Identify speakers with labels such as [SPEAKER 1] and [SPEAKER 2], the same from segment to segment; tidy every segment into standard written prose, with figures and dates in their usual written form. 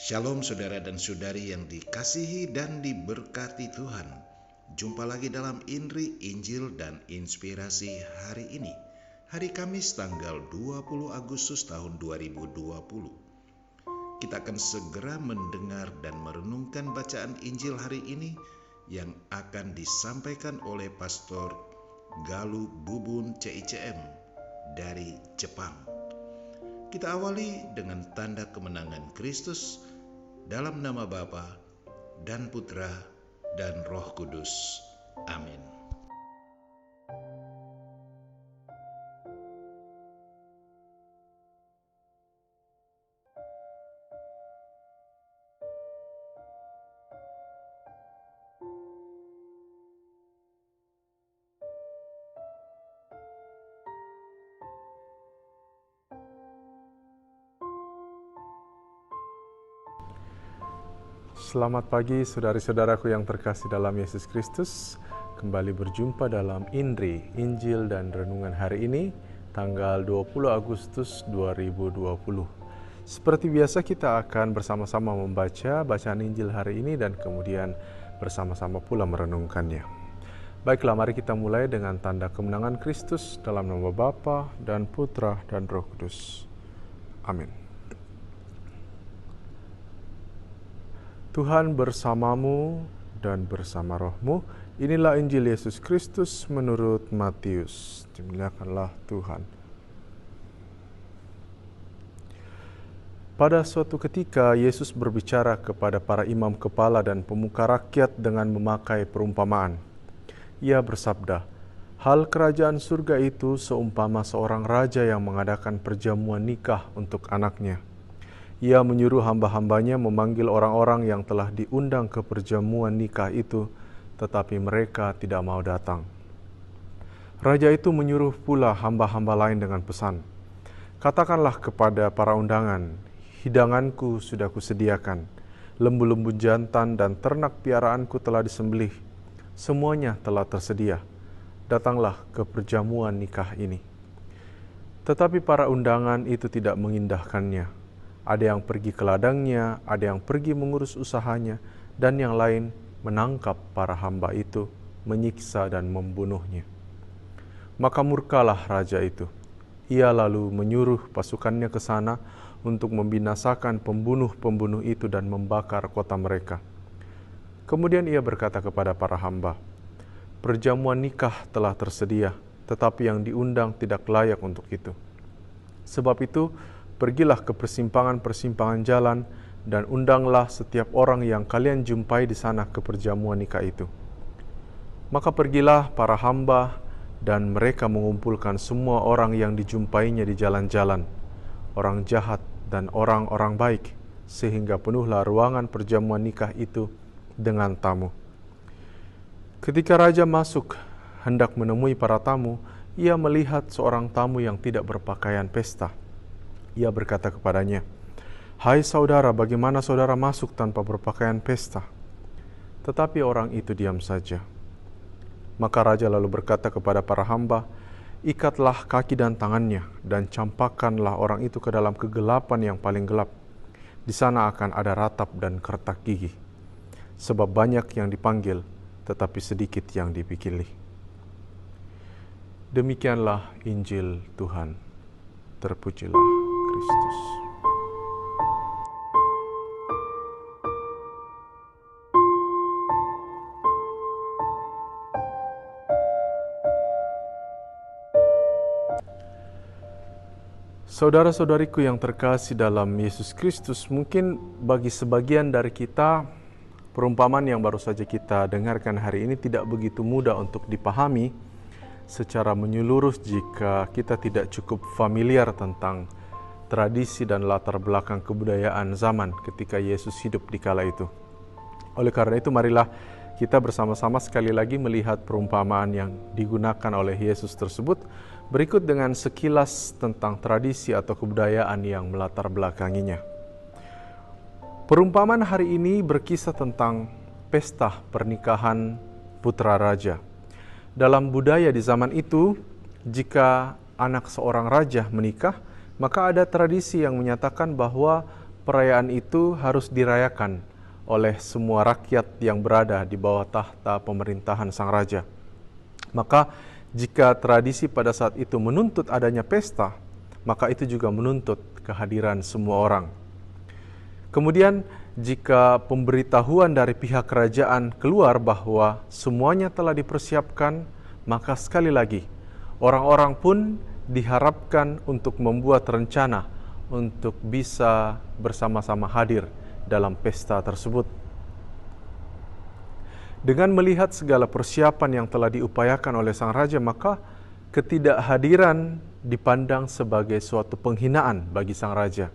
[SPEAKER 1] Shalom saudara dan saudari yang dikasihi dan diberkati Tuhan. Jumpa lagi dalam Indri, Injil, dan Inspirasi hari ini. Hari Kamis tanggal 20 Agustus tahun 2020. Kita akan segera mendengar dan merenungkan bacaan Injil hari ini yang akan disampaikan oleh Pastor Galuh Bubun CICM dari Jepang. Kita awali dengan tanda kemenangan Kristus dalam nama Bapa dan Putra dan Roh Kudus. Amin.
[SPEAKER 2] Selamat pagi saudari-saudaraku yang terkasih dalam Yesus Kristus. Kembali berjumpa dalam Indri, Injil dan Renungan hari ini, tanggal 20 Agustus 2020. Seperti biasa kita akan bersama-sama membaca bacaan Injil hari ini dan kemudian bersama-sama pula merenungkannya. Baiklah, mari kita mulai dengan tanda kemenangan Kristus dalam nama Bapa dan Putra dan Roh Kudus. Amin. Tuhan bersamamu dan bersama rohmu. Inilah Injil Yesus Kristus menurut Matius. Dimuliakanlah Tuhan. Pada suatu ketika Yesus berbicara kepada para imam kepala dan pemuka rakyat dengan memakai perumpamaan. Ia bersabda, "Hal kerajaan surga itu seumpama seorang raja yang mengadakan perjamuan nikah untuk anaknya. Ia menyuruh hamba-hambanya memanggil orang-orang yang telah diundang ke perjamuan nikah itu, tetapi mereka tidak mau datang. Raja itu menyuruh pula hamba-hamba lain dengan pesan, 'Katakanlah kepada para undangan, hidanganku sudah kusediakan, lembu-lembu jantan dan ternak piaraanku telah disembelih, semuanya telah tersedia. Datanglah ke perjamuan nikah ini.' Tetapi para undangan itu tidak mengindahkannya. Ada yang pergi ke ladangnya, ada yang pergi mengurus usahanya, dan yang lain menangkap para hamba itu, menyiksa dan membunuhnya. Maka murkalah raja itu. Ia lalu menyuruh pasukannya ke sana untuk membinasakan pembunuh-pembunuh itu dan membakar kota mereka. Kemudian ia berkata kepada para hamba, 'Perjamuan nikah telah tersedia, tetapi yang diundang tidak layak untuk itu. Sebab itu, pergilah ke persimpangan-persimpangan jalan dan undanglah setiap orang yang kalian jumpai di sana ke perjamuan nikah itu.' Maka pergilah para hamba dan mereka mengumpulkan semua orang yang dijumpainya di jalan-jalan, orang jahat dan orang-orang baik, sehingga penuhlah ruangan perjamuan nikah itu dengan tamu. Ketika raja masuk hendak menemui para tamu, ia melihat seorang tamu yang tidak berpakaian pesta. Ia berkata kepadanya, 'Hai saudara, bagaimana saudara masuk tanpa berpakaian pesta?' Tetapi orang itu diam saja. Maka raja lalu berkata kepada para hamba, 'Ikatlah kaki dan tangannya, dan campakkanlah orang itu ke dalam kegelapan yang paling gelap. Di sana akan ada ratap dan kertak gigi. Sebab banyak yang dipanggil, tetapi sedikit yang dipilih.' Demikianlah Injil Tuhan. Terpujilah Kristus. Saudara-saudariku yang terkasih dalam Yesus Kristus, mungkin bagi sebagian dari kita, perumpamaan yang baru saja kita dengarkan hari ini tidak begitu mudah untuk dipahami secara menyeluruh jika kita tidak cukup familiar tentang tradisi dan latar belakang kebudayaan zaman ketika Yesus hidup di kala itu. Oleh karena itu, marilah kita bersama-sama sekali lagi melihat perumpamaan yang digunakan oleh Yesus tersebut, berikut dengan sekilas tentang tradisi atau kebudayaan yang melatar belakanginya. Perumpamaan hari ini berkisah tentang pesta pernikahan putra raja. Dalam budaya di zaman itu, jika anak seorang raja menikah, maka ada tradisi yang menyatakan bahwa perayaan itu harus dirayakan oleh semua rakyat yang berada di bawah tahta pemerintahan sang raja. Maka jika tradisi pada saat itu menuntut adanya pesta, maka itu juga menuntut kehadiran semua orang. Kemudian jika pemberitahuan dari pihak kerajaan keluar bahwa semuanya telah dipersiapkan, maka sekali lagi orang-orang pun diharapkan untuk membuat rencana untuk bisa bersama-sama hadir dalam pesta tersebut. Dengan melihat segala persiapan yang telah diupayakan oleh sang raja, maka ketidakhadiran dipandang sebagai suatu penghinaan bagi sang raja.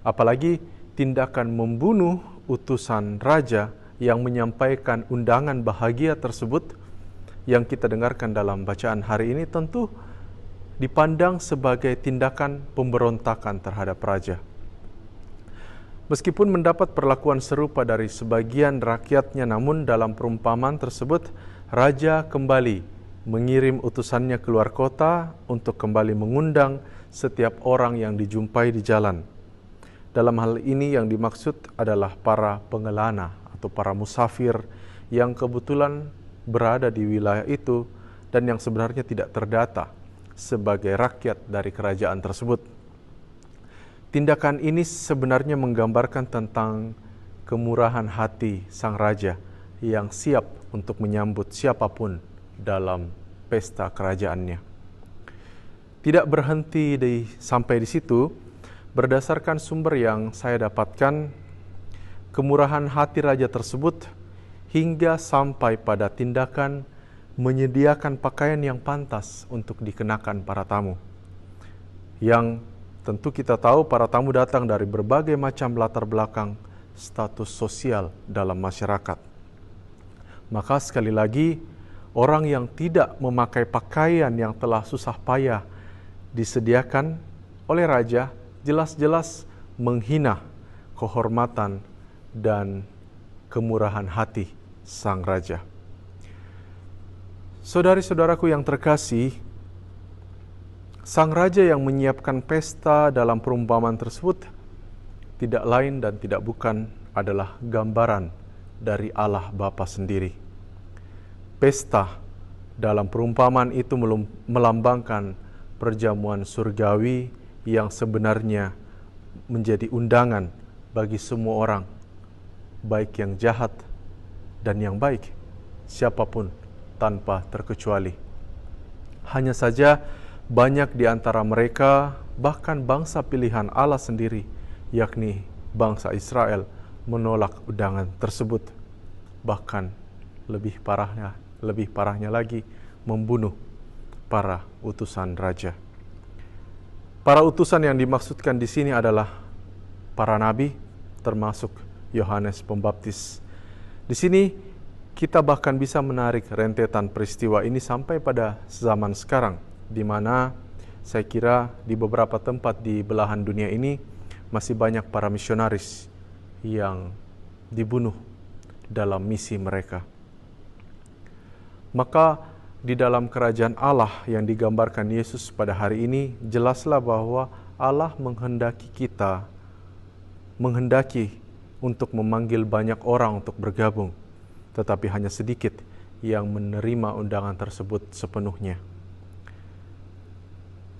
[SPEAKER 2] Apalagi tindakan membunuh utusan raja yang menyampaikan undangan bahagia tersebut yang kita dengarkan dalam bacaan hari ini tentu dipandang sebagai tindakan pemberontakan terhadap raja. Meskipun mendapat perlakuan serupa dari sebagian rakyatnya, namun dalam perumpamaan tersebut, raja kembali mengirim utusannya keluar kota untuk kembali mengundang setiap orang yang dijumpai di jalan. Dalam hal ini yang dimaksud adalah para pengelana atau para musafir yang kebetulan berada di wilayah itu dan yang sebenarnya tidak terdata sebagai rakyat dari kerajaan tersebut. Tindakan ini sebenarnya menggambarkan tentang kemurahan hati sang raja yang siap untuk menyambut siapapun dalam pesta kerajaannya. Tidak berhenti sampai di situ, berdasarkan sumber yang saya dapatkan, kemurahan hati raja tersebut hingga sampai pada tindakan menyediakan pakaian yang pantas untuk dikenakan para tamu. Yang tentu kita tahu para tamu datang dari berbagai macam latar belakang status sosial dalam masyarakat. Maka sekali lagi, orang yang tidak memakai pakaian yang telah susah payah disediakan oleh raja jelas-jelas menghina kehormatan dan kemurahan hati sang raja. Saudari-saudaraku yang terkasih, sang raja yang menyiapkan pesta dalam perumpamaan tersebut tidak lain dan tidak bukan adalah gambaran dari Allah Bapa sendiri. Pesta dalam perumpamaan itu melambangkan perjamuan surgawi yang sebenarnya menjadi undangan bagi semua orang, baik yang jahat dan yang baik, siapapun tanpa terkecuali. Hanya saja banyak di antara mereka, bahkan bangsa pilihan Allah sendiri, yakni bangsa Israel, menolak undangan tersebut. Bahkan lebih parahnya lagi, membunuh para utusan raja. Para utusan yang dimaksudkan di sini adalah para nabi, termasuk Yohanes Pembaptis. Di sini kita bahkan bisa menarik rentetan peristiwa ini sampai pada zaman sekarang, di mana saya kira di beberapa tempat di belahan dunia ini masih banyak para misionaris yang dibunuh dalam misi mereka. Maka di dalam kerajaan Allah yang digambarkan Yesus pada hari ini, jelaslah bahwa Allah menghendaki untuk memanggil banyak orang untuk bergabung, tetapi hanya sedikit yang menerima undangan tersebut sepenuhnya.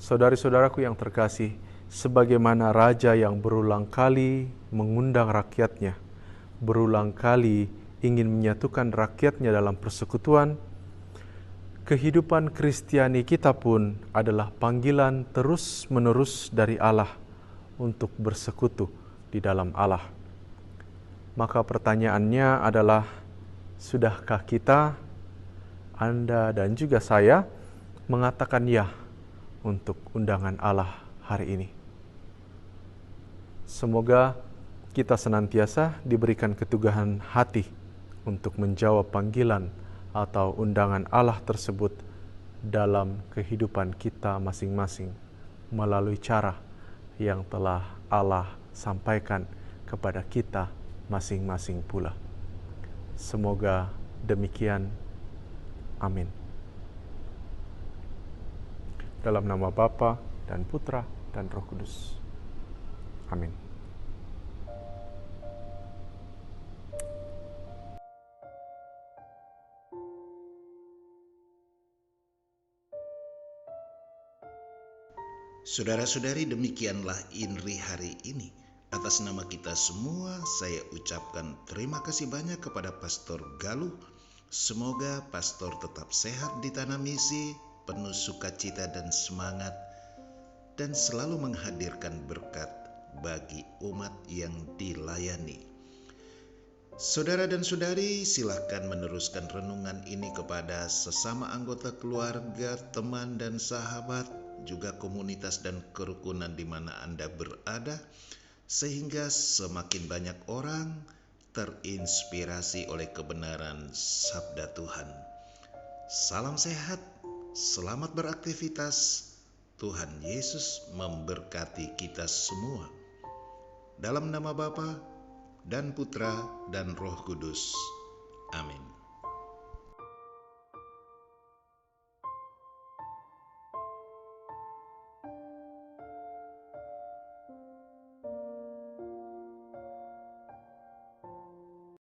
[SPEAKER 2] Saudari-saudaraku yang terkasih, sebagaimana raja yang berulang kali mengundang rakyatnya, berulang kali ingin menyatukan rakyatnya dalam persekutuan, kehidupan Kristiani kita pun adalah panggilan terus-menerus dari Allah untuk bersekutu di dalam Allah. Maka pertanyaannya adalah, sudahkah kita, Anda dan juga saya, mengatakan ya untuk undangan Allah hari ini? Semoga kita senantiasa diberikan keteguhan hati untuk menjawab panggilan atau undangan Allah tersebut dalam kehidupan kita masing-masing melalui cara yang telah Allah sampaikan kepada kita masing-masing pula. Semoga demikian. Amin. Dalam nama Bapa dan Putra dan Roh Kudus. Amin.
[SPEAKER 1] Saudara-saudari, demikianlah INRI hari ini. Atas nama kita semua, saya ucapkan terima kasih banyak kepada Pastor Galuh. Semoga Pastor tetap sehat di tanah misi, penuh sukacita dan semangat, dan selalu menghadirkan berkat bagi umat yang dilayani. Saudara dan saudari, silahkan meneruskan renungan ini kepada sesama anggota keluarga, teman dan sahabat, juga komunitas dan kerukunan di mana Anda berada, sehingga semakin banyak orang terinspirasi oleh kebenaran sabda Tuhan. Salam sehat, selamat beraktivitas. Tuhan Yesus memberkati kita semua. Dalam nama Bapa dan Putra dan Roh Kudus. Amin.